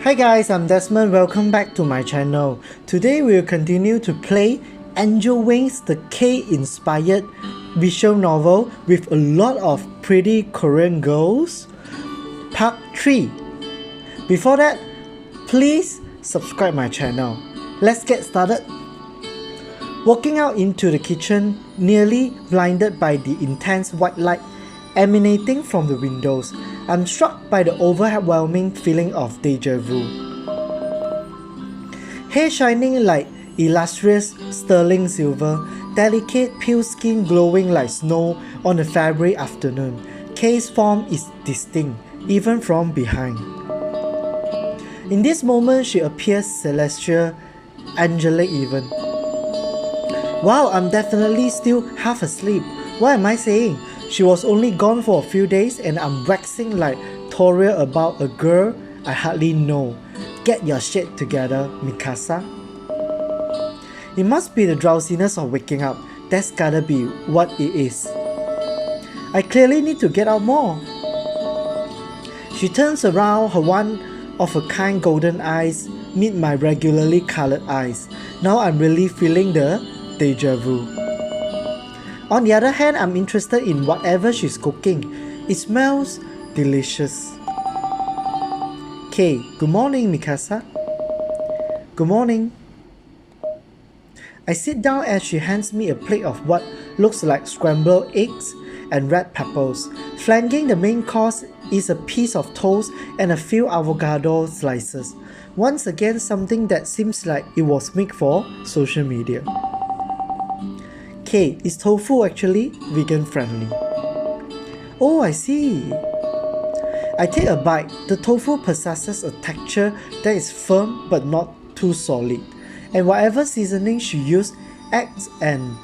Hi guys, I'm Desmond. Welcome back to my channel. Today we will continue to play Angel Wings, the K-inspired visual novel with a lot of pretty Korean girls. Part 3. Before that, please subscribe my channel. Let's get started. Walking out into the kitchen, nearly blinded by the intense white light emanating from the windows, I'm struck by the overwhelming feeling of deja vu. Hair shining like illustrious sterling silver, delicate pale skin glowing like snow on a February afternoon, Kay's form is distinct, even from behind. In this moment, she appears celestial, angelic even. Wow, I'm definitely still half asleep. What am I saying? She was only gone for a few days and I'm waxing like Toria about a girl I hardly know. Get your shit together, Mikasa. It must be the drowsiness of waking up. That's gotta be what it is. I clearly need to get out more. She turns around, her one-of-a-kind golden eyes meet my regularly colored eyes. Now I'm really feeling the deja vu. On the other hand, I'm interested in whatever she's cooking. It smells delicious. Kay, good morning, Mikasa. Good morning. I sit down as she hands me a plate of what looks like scrambled eggs and red peppers. Flanking the main course is a piece of toast and a few avocado slices. Once again, something that seems like it was made for social media. Okay, is tofu actually vegan friendly? Oh, I see. I take a bite. The tofu possesses a texture that is firm but not too solid, and whatever seasoning she used adds an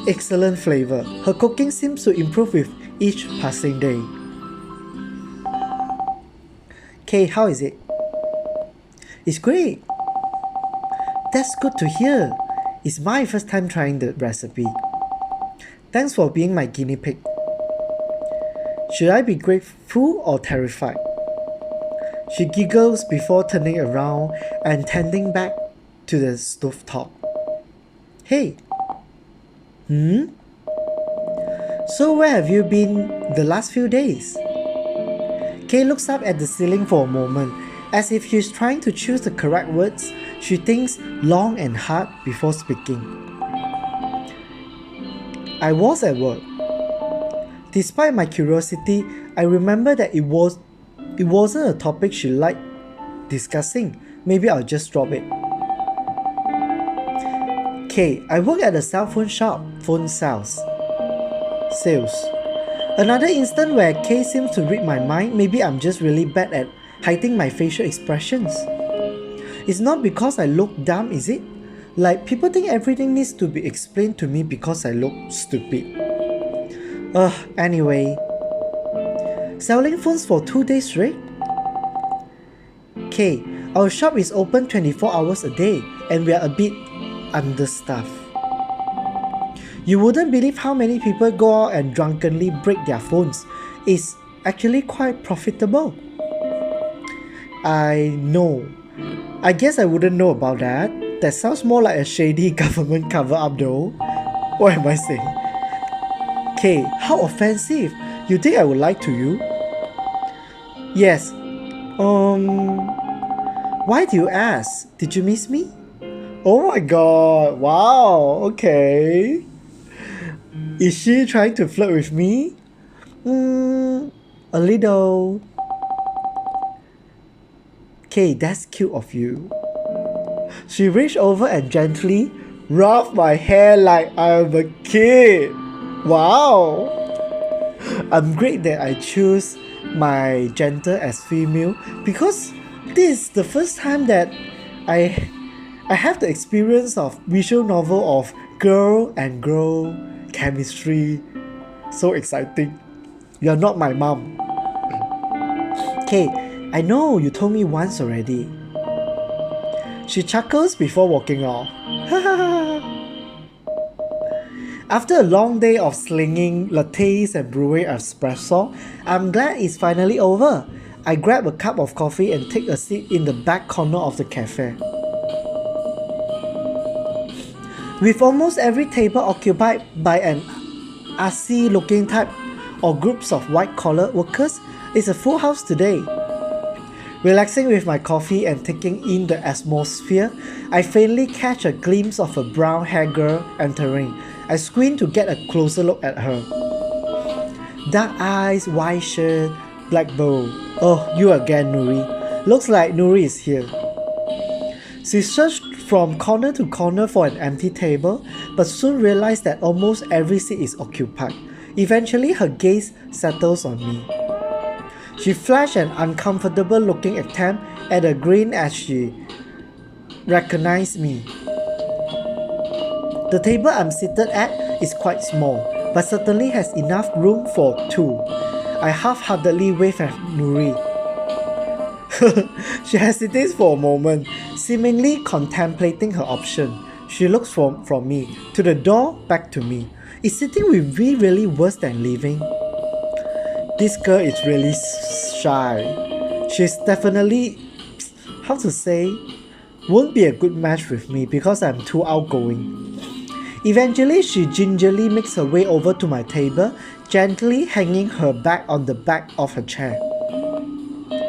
excellent flavor. Her cooking seems to improve with each passing day. Okay, how is it? It's great. That's good to hear. It's my first time trying the recipe. Thanks for being my guinea pig. Should I be grateful or terrified? She giggles before turning around and tending back to the stovetop. Hey. So where have you been the last few days? Kay looks up at the ceiling for a moment, as if she's trying to choose the correct words. She thinks long and hard before speaking. I was at work. Despite my curiosity, I remember that it wasn't a topic she liked discussing. Maybe I'll just drop it. Okay, I work at a cell phone shop, phone sales. Another instant where Kay seems to read my mind. Maybe I'm just really bad at hiding my facial expressions. It's not because I look dumb, is it? Like, people think everything needs to be explained to me because I look stupid. Anyway. Selling phones for 2 days straight? Okay, our shop is open 24 hours a day and we are a bit understaffed. You wouldn't believe how many people go out and drunkenly break their phones. It's actually quite profitable. I know. I guess I wouldn't know about that. That sounds more like a shady government cover-up though. What am I saying? Okay, how offensive. You think I would lie to you? Yes. Why do you ask? Did you miss me? Oh my god, wow, okay. Is she trying to flirt with me? A little. Okay, that's cute of you. She reached over and gently rubbed my hair like I'm a kid. Wow! I'm great that I choose my gender as female because this is the first time that I have the experience of visual novel of girl and girl chemistry. So exciting. You're not my mom. Okay. I know, you told me once already. She chuckles before walking off. After a long day of slinging lattes and brewing espresso, I'm glad it's finally over. I grab a cup of coffee and take a seat in the back corner of the cafe. With almost every table occupied by an Aussie-looking type or groups of white-collar workers, it's a full house today. Relaxing with my coffee and taking in the atmosphere, I faintly catch a glimpse of a brown-haired girl entering. I squint to get a closer look at her. Dark eyes, white shirt, black bow. Oh, you again, Nuri. Looks like Nuri is here. She searched from corner to corner for an empty table, but soon realized that almost every seat is occupied. Eventually, her gaze settles on me. She flashed an uncomfortable looking attempt at a grin as she recognized me. The table I'm seated at is quite small, but certainly has enough room for two. I half-heartedly wave at Nuri. She hesitates for a moment, seemingly contemplating her option. She looks from me, to the door, back to me. Is sitting with me really worse than leaving? This girl is really shy. She's definitely, how to say, won't be a good match with me because I'm too outgoing. Eventually, she gingerly makes her way over to my table, gently hanging her bag on the back of her chair.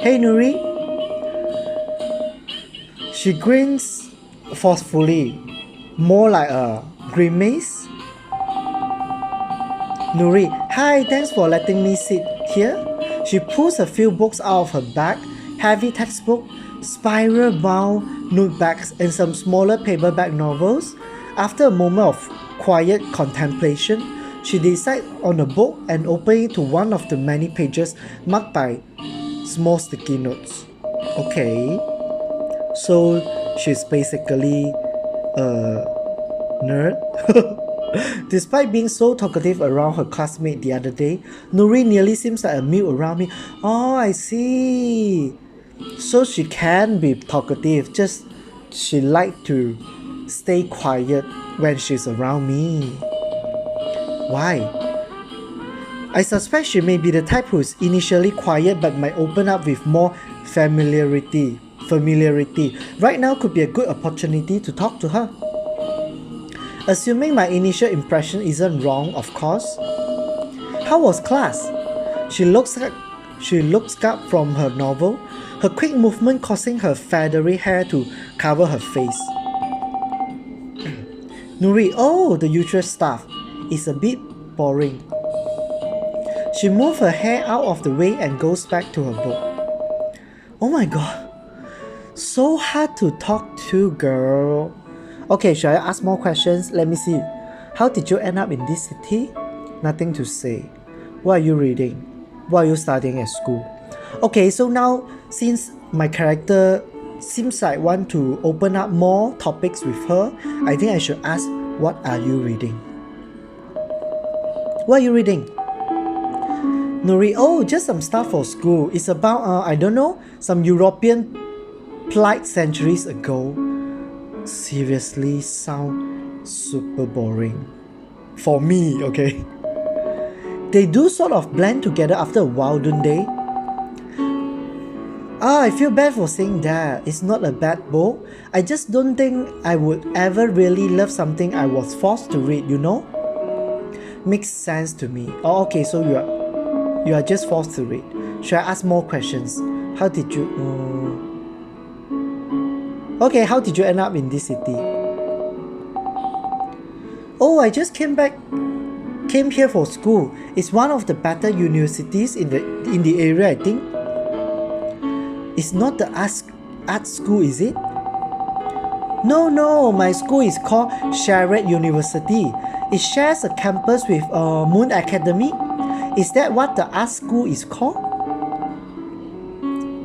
Hey Nuri. She grins forcefully, more like a grimace. Nuri, hi, thanks for letting me sit here. She pulls a few books out of her bag, heavy textbook, spiral-bound notebags, and some smaller paperback novels. After a moment of quiet contemplation, she decides on a book and opens it to one of the many pages marked by small sticky notes. Okay, so she's basically a nerd. Despite being so talkative around her classmate the other day, Nuri nearly seems like a mute around me. Oh, I see. So she can be talkative, just she like to stay quiet when she's around me. Why? I suspect she may be the type who is initially quiet but might open up with more familiarity. Right now could be a good opportunity to talk to her. Assuming my initial impression isn't wrong, of course. How was class? She looks up from her novel, her quick movement causing her feathery hair to cover her face. Nuri, oh, the usual stuff. It's a bit boring. She moves her hair out of the way and goes back to her book. Oh my god. So hard to talk to, girl. Okay, shall I ask more questions? Let me see. How did you end up in this city? Nothing to say. What are you reading? What are you studying at school? Okay, so now since my character seems like want to open up more topics with her, I think I should ask, what are you reading? What are you reading? Nuri, oh, just some stuff for school. It's about, I don't know, some European plight centuries ago. Seriously, sound super boring. For me, okay? They do sort of blend together after a while, don't they? I feel bad for saying that. It's not a bad book. I just don't think I would ever really love something I was forced to read, you know? Makes sense to me. Oh, okay, so you are just forced to read. Should I ask more questions? How did you... Okay, how did you end up in this city? Oh, I just came here for school. It's one of the better universities in the area, I think. It's not the art school, is it? No, my school is called Sherrod University. It shares a campus with Moon Academy. Is that what the art school is called?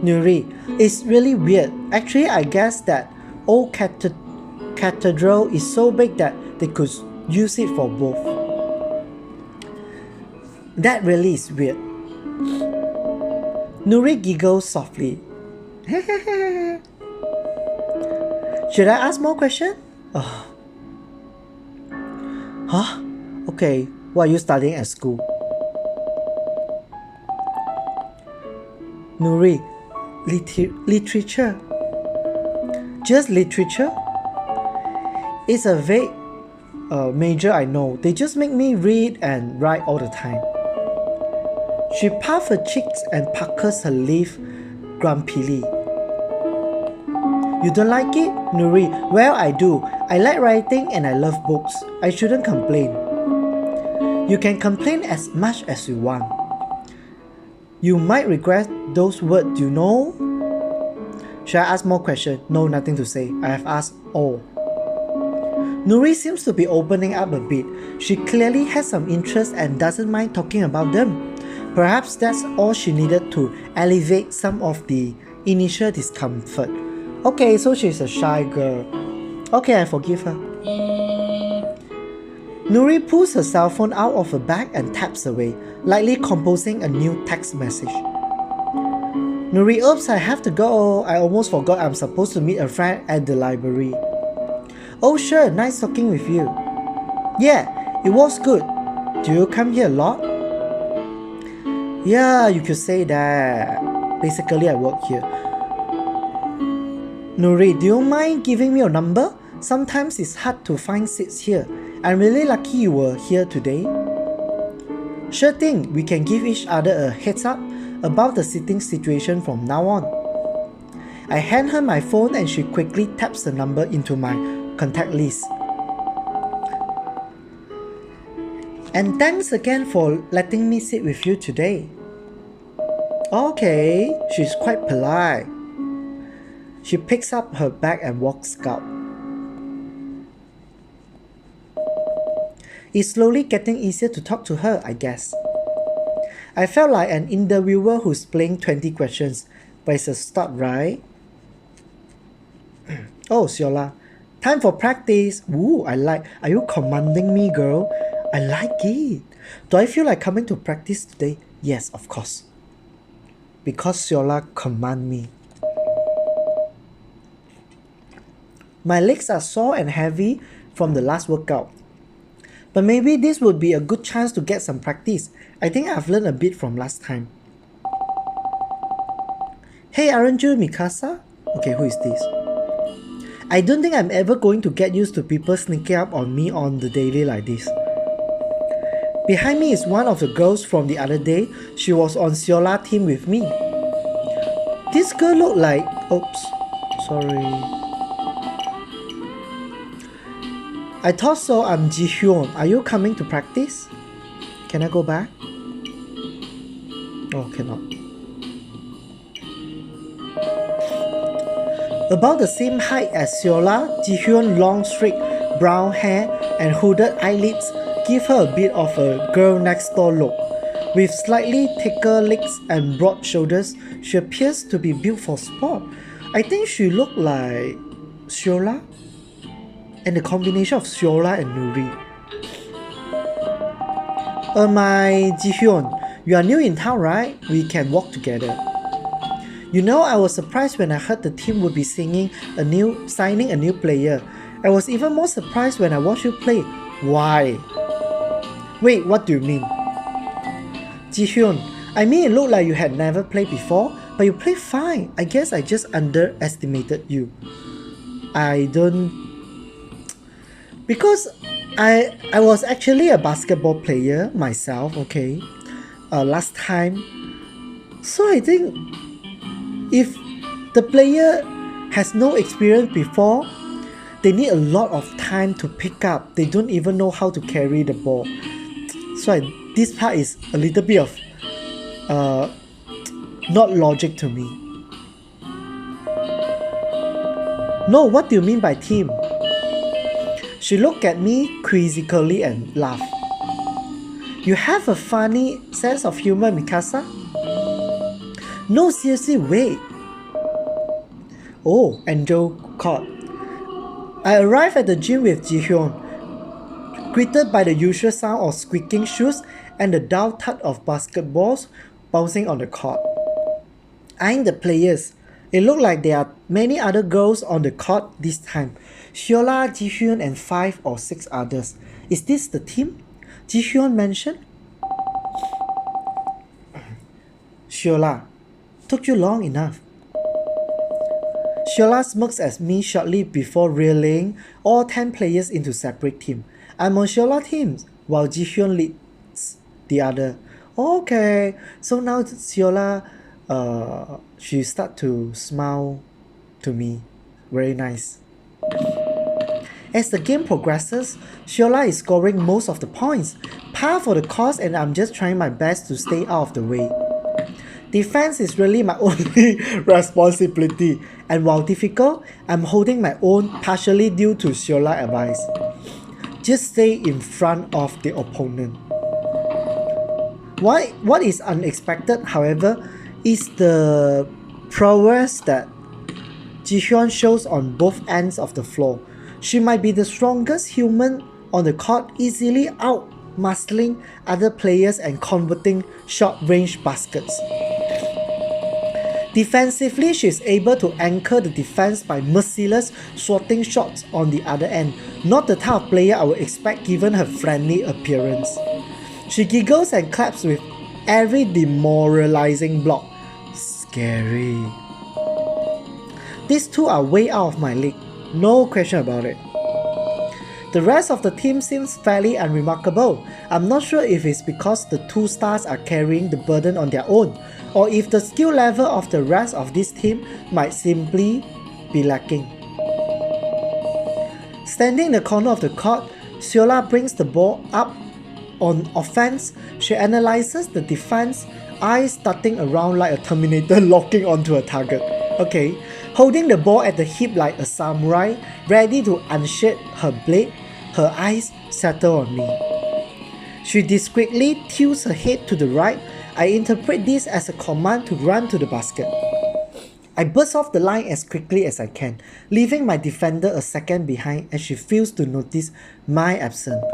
Nuri, it's really weird. Actually, I guess that old cathedral is so big that they could use it for both. That really is weird. Nuri giggles softly. Should I ask more questions? Oh. Huh? Okay, what are you studying at school? Nuri, literature. Just literature? It's a vague major, I know. They just make me read and write all the time. She puffs her cheeks and puckers her lips grumpily. You don't like it? Nuri, well, I do. I like writing and I love books. I shouldn't complain. You can complain as much as you want. You might regret those words, you know? Should I ask more questions? No, nothing to say. I have asked all. Nuri seems to be opening up a bit. She clearly has some interest and doesn't mind talking about them. Perhaps that's all she needed to alleviate some of the initial discomfort. Okay, so she's a shy girl. Okay, I forgive her. Nuri pulls her cell phone out of her bag and taps away, lightly composing a new text message. Nuri, oops, I have to go. I almost forgot I'm supposed to meet a friend at the library. Oh sure, nice talking with you. Yeah, it was good. Do you come here a lot? Yeah, you could say that. Basically, I work here. Nuri, do you mind giving me your number? Sometimes it's hard to find seats here. I'm really lucky you were here today. Sure thing, we can give each other a heads up about the seating situation from now on. I hand her my phone and she quickly taps the number into my contact list. And thanks again for letting me sit with you today. Okay, she's quite polite. She picks up her bag and walks out. It's slowly getting easier to talk to her, I guess. I felt like an interviewer who's playing 20 questions, but it's a start, right? Oh, Siola, time for practice. Ooh, I like. Are you commanding me, girl? I like it. Do I feel like coming to practice today? Yes, of course. Because Siola command me. My legs are sore and heavy from the last workout. But maybe this would be a good chance to get some practice. I think I've learned a bit from last time. Hey, aren't you Mikasa? Okay, who is this? I don't think I'm ever going to get used to people sneaking up on me on the daily like this. Behind me is one of the girls from the other day. She was on Siola's team with me. This girl looked like... Oops, sorry. I thought so. I'm Ji-hyun. Are you coming to practice? Can I go back? Oh, cannot. About the same height as Siola, Ji-hyun's long straight brown hair and hooded eyelids give her a bit of a girl next door look. With slightly thicker legs and broad shoulders, she appears to be built for sport. I think she looked like Siola, and the combination of Siola and Nuri. My Ji-hyun, you are new in town, right? We can walk together. You know, I was surprised when I heard the team would be signing a new player. I was even more surprised when I watched you play. Why? Wait, what do you mean? Ji-hyun, I mean it looked like you had never played before, but you played fine. I guess I just underestimated you. I don't... Because I was actually a basketball player myself, okay, last time. So I think if the player has no experience before, they need a lot of time to pick up. They don't even know how to carry the ball. So this part is a little bit of not logic to me. No, what do you mean by team? She looked at me quizzically and laughed. You have a funny sense of humor, Mikasa? No, seriously, wait. Oh, and Joe caught. I arrived at the gym with Ji-hyun, greeted by the usual sound of squeaking shoes and the dull thud of basketballs bouncing on the court. Eyeing the players, it looked like there are many other girls on the court this time. Siola, Ji-hyun, and 5 or 6 others. Is this the team Ji-hyun mentioned? Siola, Took you long enough. Shola smirks at me shortly before reeling all 10 players into separate teams. I'm on Shola teams, while Jihyun leads the other. Okay, so now Shola, she start to smile to me. Very nice. As the game progresses, Shola is scoring most of the points. Par for the course, and I'm just trying my best to stay out of the way. Defense is really my only responsibility, and while difficult, I'm holding my own partially due to Shola's advice. Just stay in front of the opponent. What is unexpected, however, is the prowess that Jihyun shows on both ends of the floor. She might be the strongest human on the court, easily out-muscling other players and converting short-range baskets. Defensively, she is able to anchor the defense by merciless swatting shots on the other end, not the type of player I would expect given her friendly appearance. She giggles and claps with every demoralizing block. Scary. These two are way out of my league, no question about it. The rest of the team seems fairly unremarkable. I'm not sure if it's because the two stars are carrying the burden on their own, or if the skill level of the rest of this team might simply be lacking. Standing in the corner of the court, Shola brings the ball up on offense. She analyzes the defense, eyes darting around like a Terminator locking onto a target. Okay, holding the ball at the hip like a samurai, ready to unsheath her blade, her eyes settle on me. She discreetly tilts her head to the right. I interpret this as a command to run to the basket. I burst off the line as quickly as I can, leaving my defender a second behind as she fails to notice my absence.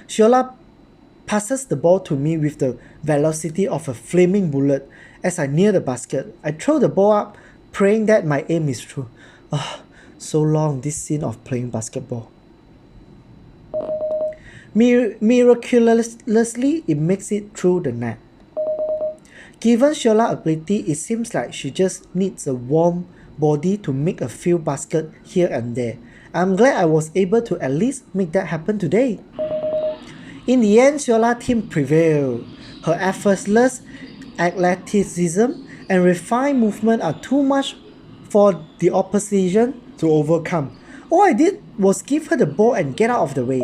Shola passes the ball to me with the velocity of a flaming bullet. As I near the basket, I throw the ball up, praying that my aim is true. So long this scene of playing basketball. Miraculously, it makes it through the net. Given Shola's ability, it seems like she just needs a warm body to make a few baskets here and there. I'm glad I was able to at least make that happen today. In the end, Shola's team prevailed. Her effortless athleticism and refined movement are too much for the opposition to overcome. All I did was give her the ball and get out of the way.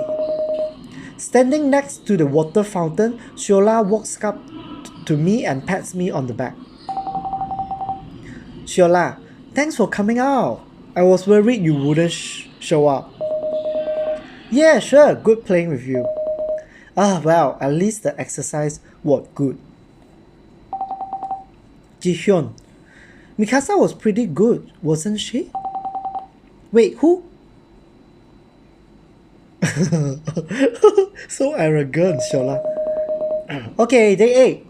Standing next to the water fountain, Shola walks up to me and pats me on the back. Shola, thanks for coming out. I was worried you wouldn't show up. Yeah, sure, good playing with you. Well, at least the exercise was good. Jihyun, Mikasa was pretty good, wasn't she? Wait, who? So arrogant, Shola. Okay, day 8.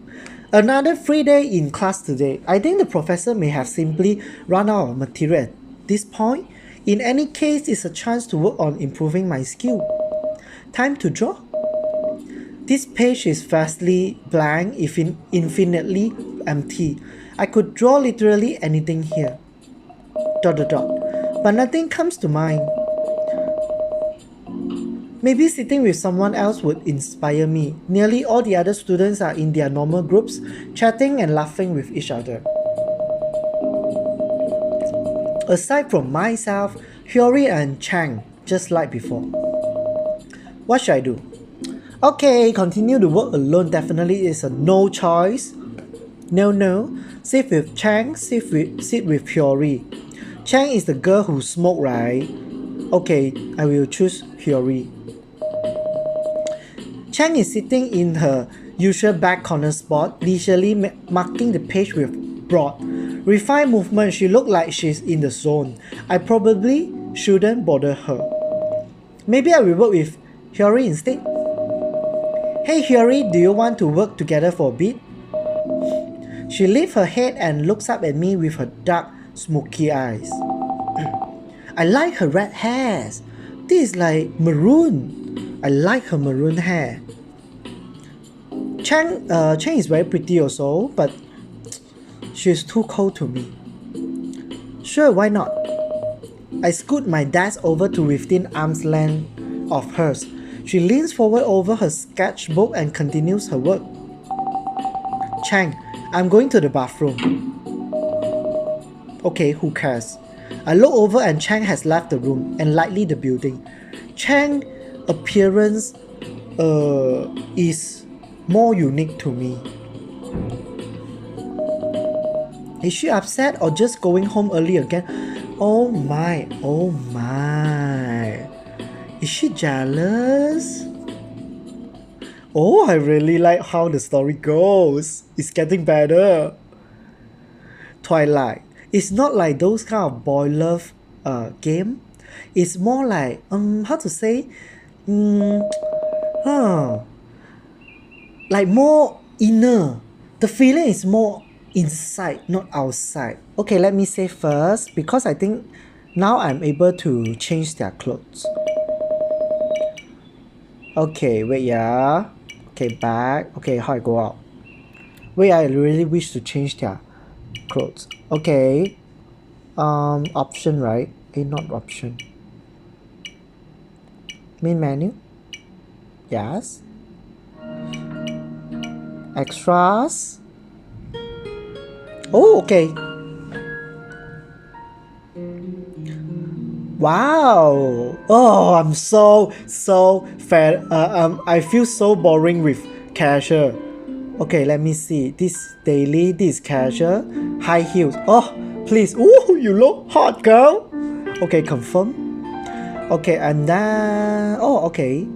Another free day in class today. I think the professor may have simply run out of material at this point. In any case, it's a chance to work on improving my skill. Time to draw. This page is vastly blank, infinitely empty. I could draw literally anything here. ... But nothing comes to mind. Maybe sitting with someone else would inspire me. Nearly all the other students are in their normal groups, chatting and laughing with each other. Aside from myself, Hyori and Chang, just like before. What should I do? Okay, continue to work alone definitely is a no choice. No. Sit with Chang, sit with Hyori. Chang is the girl who smoked, right? Okay, I will choose Hyori. Chang is sitting in her usual back corner spot, leisurely marking the page with broad, refined movement. She looks like she's in the zone. I probably shouldn't bother her. Maybe I will work with Hyori instead. Hey Hyori, do you want to work together for a bit? She lifts her head and looks up at me with her dark, smoky eyes. I like her red hair. This is like maroon. I like her maroon hair. Chang is very pretty also, but She's too cold to me. Sure, why not? I scoot my desk over to within arm's length of hers. She leans forward over her sketchbook and continues her work. Chang, I'm going to the bathroom. Okay, who cares? I look over and Chang has left the room and likely the building. Chang's appearance is more unique to me. Is she upset or just going home early again? Oh my. Is she jealous? Oh, I really like how the story goes. It's getting better. Twilight. It's not like those kind of boy love game. It's more like how to say like more inner. The feeling is more inside, not outside. Okay, let me say first, because I think now I'm able to change their clothes. Okay, wait, yeah. Okay, back. Okay, how I go out? Wait, I really wish to change their clothes. Okay. Option, right? Not option. Main menu. Yes. Extras. Oh, okay. Wow. Oh, I'm so fat. I feel so boring with casual. Okay, let me see. This daily, this casual, high heels. Oh, please. Oh, you look hot, girl. Okay, confirm. Okay, and then okay.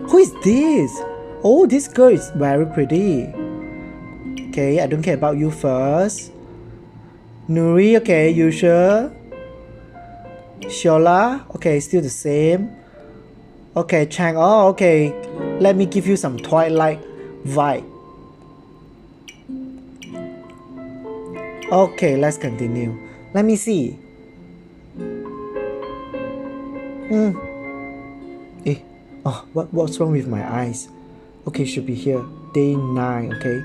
Who is this? Oh, this girl is very pretty. Okay, I don't care about you first. Nuri, okay, you sure? Shola, okay, still the same. Okay, Chang, oh, okay. Let me give you some Twilight vibe. Okay, let's continue. Let me see. What's wrong with my eyes? Okay, should be here. Day 9, okay.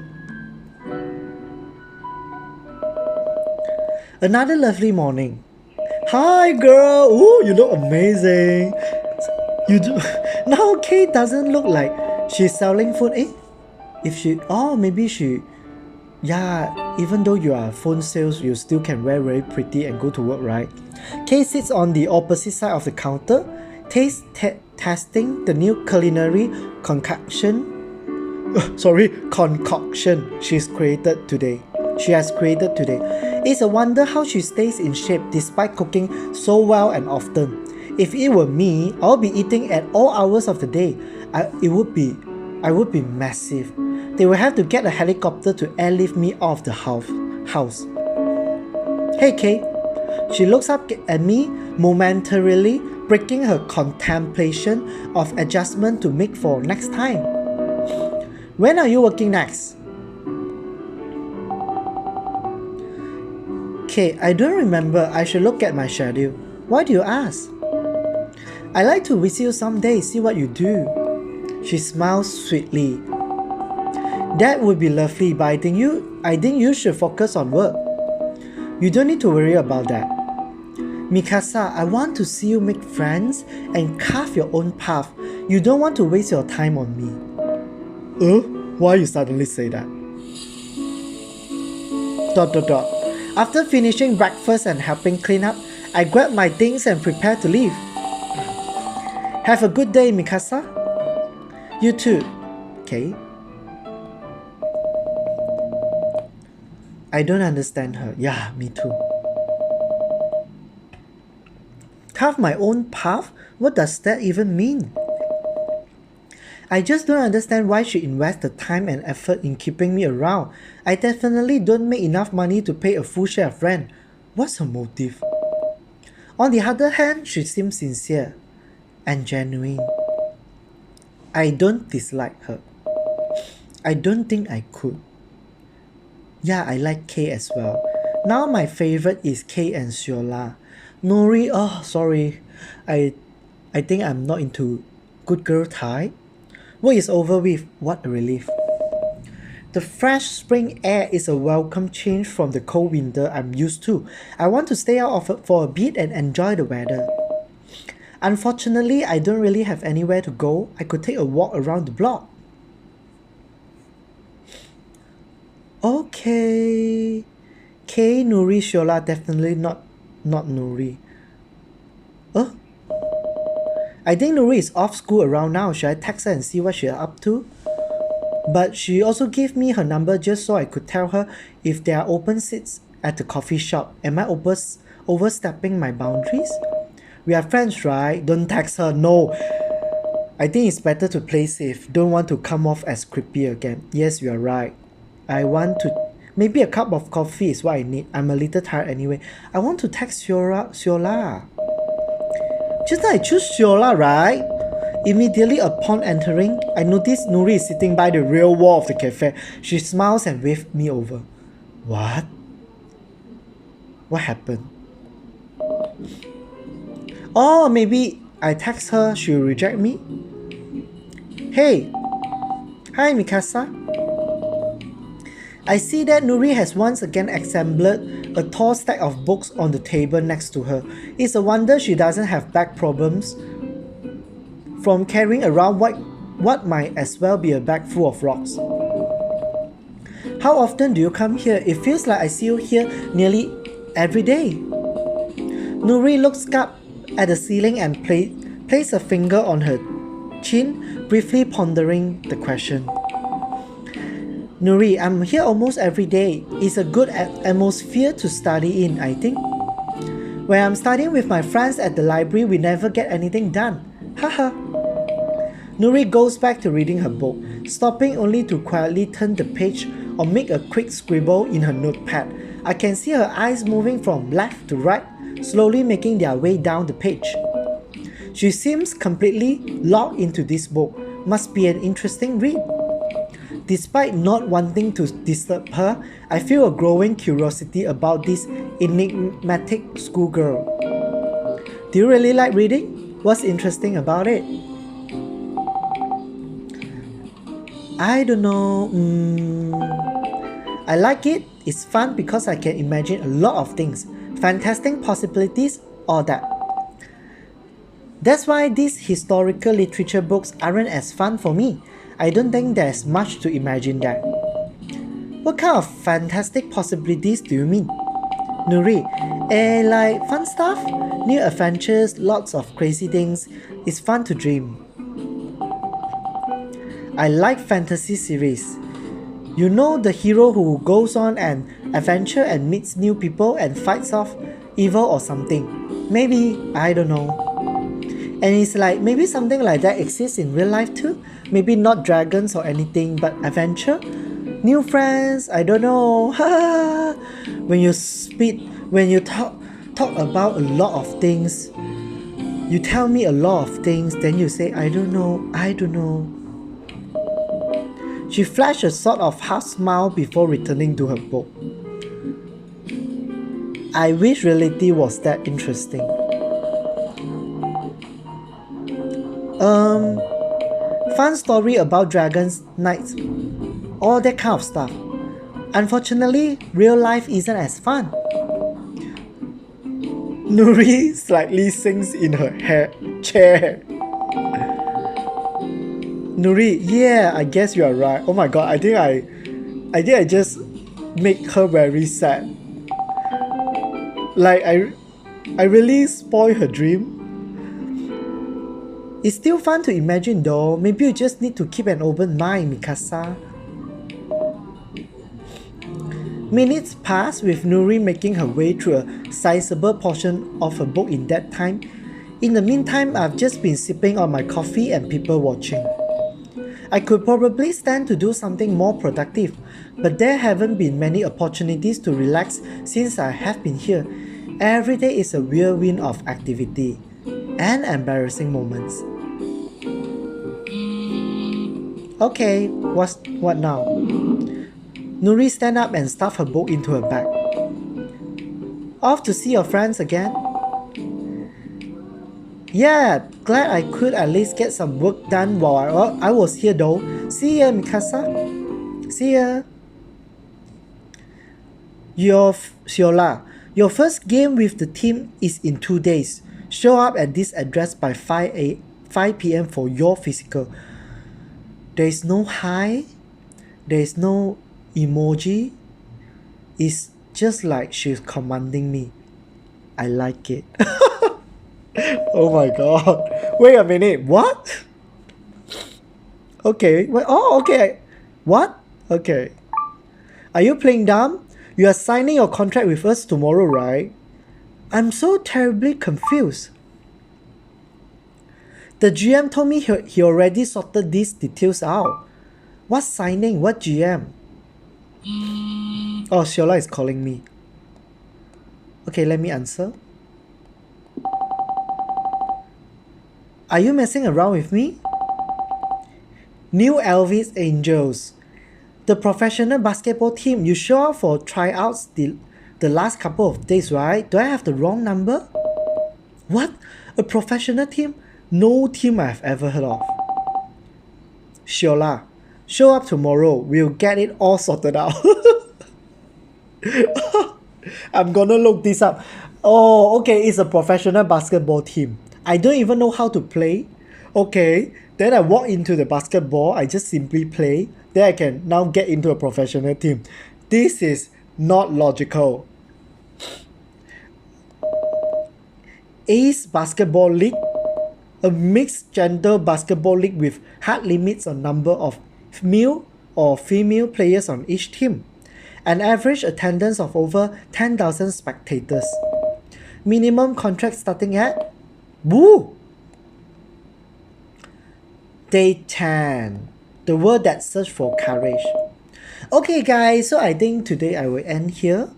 Another lovely morning. Hi, girl. Ooh, you look amazing. You do. Now Kate doesn't look like she's selling food. If she, maybe she, yeah, even though you are phone sales, you still can wear very pretty and go to work, right? Kate sits on the opposite side of the counter, testing the new culinary concoction she has created today. It's a wonder how she stays in shape despite cooking so well and often. If it were me, I'll be eating at all hours of the day. I would be massive. They will have to get a helicopter to airlift me off the house. Hey, Kate. She looks up at me momentarily, breaking her contemplation of adjustment to make for next time. When are you working next? Okay, I don't remember. I should look at my schedule. Why do you ask? I like to visit you someday, see what you do. She smiles sweetly. That would be lovely, but I think you should focus on work. You don't need to worry about that. Mikasa, I want to see you make friends and carve your own path. You don't want to waste your time on me. Why you suddenly say that? ... After finishing breakfast and helping clean up, I grab my things and prepare to leave. Have a good day, Mikasa. You too. Okay. I don't understand her. Yeah, me too. Carve my own path? What does that even mean? I just don't understand why she invests the time and effort in keeping me around. I definitely don't make enough money to pay a full share of rent. What's her motive? On the other hand, she seems sincere and genuine. I don't dislike her. I don't think I could. Yeah, I like Kay as well. Now my favorite is Kay and Siola. Nori, sorry. I think I'm not into good girl type. Work is over with. What a relief. The fresh spring air is a welcome change from the cold winter I'm used to. I want to stay out of it for a bit and enjoy the weather. Unfortunately, I don't really have anywhere to go. I could take a walk around the block. Okay. K, Nuri, Shola, definitely not Nuri. I think Nuri is off school around now. Should I text her and see what she's up to? But she also gave me her number just so I could tell her if there are open seats at the coffee shop. Am I overstepping my boundaries? We are friends, right? Don't text her. No. I think it's better to play safe. Don't want to come off as creepy again. Yes, you are right. I want to... Maybe a cup of coffee is what I need. I'm a little tired anyway. I want to text Shola. Just now I choose Shola, right? Immediately upon entering, I noticed Nuri is sitting by the real wall of the cafe. She smiles and waved me over. What? What happened? Oh, maybe I text her, she'll reject me? Hey! Hi, Mikasa. I see that Nuri has once again assembled a tall stack of books on the table next to her. It's a wonder she doesn't have back problems from carrying around what might as well be a bag full of rocks. How often do you come here? It feels like I see you here nearly every day. Nuri looks up at the ceiling and placed a finger on her chin, briefly pondering the question. Nuri, I'm here almost every day. It's a good atmosphere to study in, I think. When I'm studying with my friends at the library, we never get anything done. Haha. Nuri goes back to reading her book, stopping only to quietly turn the page or make a quick scribble in her notepad. I can see her eyes moving from left to right, slowly making their way down the page. She seems completely locked into this book. Must be an interesting read. Despite not wanting to disturb her, I feel a growing curiosity about this enigmatic schoolgirl. Do you really like reading? What's interesting about it? I don't know. I like it. It's fun because I can imagine a lot of things. Fantastic possibilities, all that. That's why these historical literature books aren't as fun for me. I don't think there's much to imagine there. What kind of fantastic possibilities do you mean? Nuri, like fun stuff? New adventures, lots of crazy things. It's fun to dream. I like fantasy series. You know, the hero who goes on an adventure and meets new people and fights off evil or something. Maybe, I don't know. And it's like, maybe something like that exists in real life too? Maybe not dragons or anything, but adventure? New friends? I don't know. When you talk about a lot of things, you tell me a lot of things, then you say, I don't know. She flashed a sort of half smile before returning to her book. I wish reality was that interesting. Fun story about dragons, knights, all that kind of stuff. Unfortunately, real life isn't as fun. Nuri slightly sinks in her chair. Nuri, yeah, I guess you are right. Oh my god, I think I just make her very sad. Like I really spoil her dream. It's still fun to imagine though. Maybe you just need to keep an open mind, Mikasa. Minutes pass with Nuri making her way through a sizable portion of her book in that time. In the meantime, I've just been sipping on my coffee and people watching. I could probably stand to do something more productive, but there haven't been many opportunities to relax since I have been here. Every day is a whirlwind of activity and embarrassing moments. Okay, what now? Nuri stand up and stuff her book into her bag. Off to see your friends again? Yeah, glad I could at least get some work done while I was here though. See ya, Mikasa. See ya. Siola, your first game with the team is in 2 days. Show up at this address by 5 p.m. for your physical. There is no hi. There is no emoji. It's just like she's commanding me. I like it. Oh my god. Wait a minute. What? Okay. Wait. Oh, okay. What? Okay. Are you playing dumb? You are signing your contract with us tomorrow, right? I'm so terribly confused. The GM told me he already sorted these details out. What signing? What GM? Oh, Siola is calling me. Okay, let me answer. Are you messing around with me? New Elvis Angels. The professional basketball team. You show up for tryouts the last couple of days, right? Do I have the wrong number? What? A professional team? No team I've ever heard of. Siola, show up tomorrow. We'll get it all sorted out. I'm gonna look this up. Oh, okay, it's a professional basketball team. I don't even know how to play. Okay, then I walk into the basketball. I just simply play. Then I can now get into a professional team. This is not logical. Ace Basketball League, a mixed gender basketball league with hard limits on number of male or female players on each team. An average attendance of over 10,000 spectators. Minimum contract starting at woo! Day 10. The word that search for courage. Okay guys, so I think today I will end here.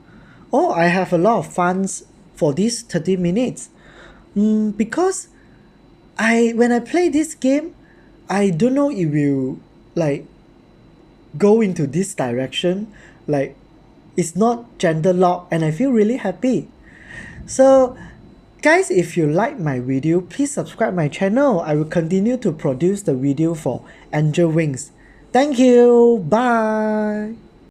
Oh, I have a lot of fun for these 30 minutes. Because when I play this game, I don't know it will like go into this direction. Like it's not gender locked and I feel really happy. So guys, if you like my video, please subscribe my channel. I will continue to produce the video for Angel Wings. Thank you. Bye.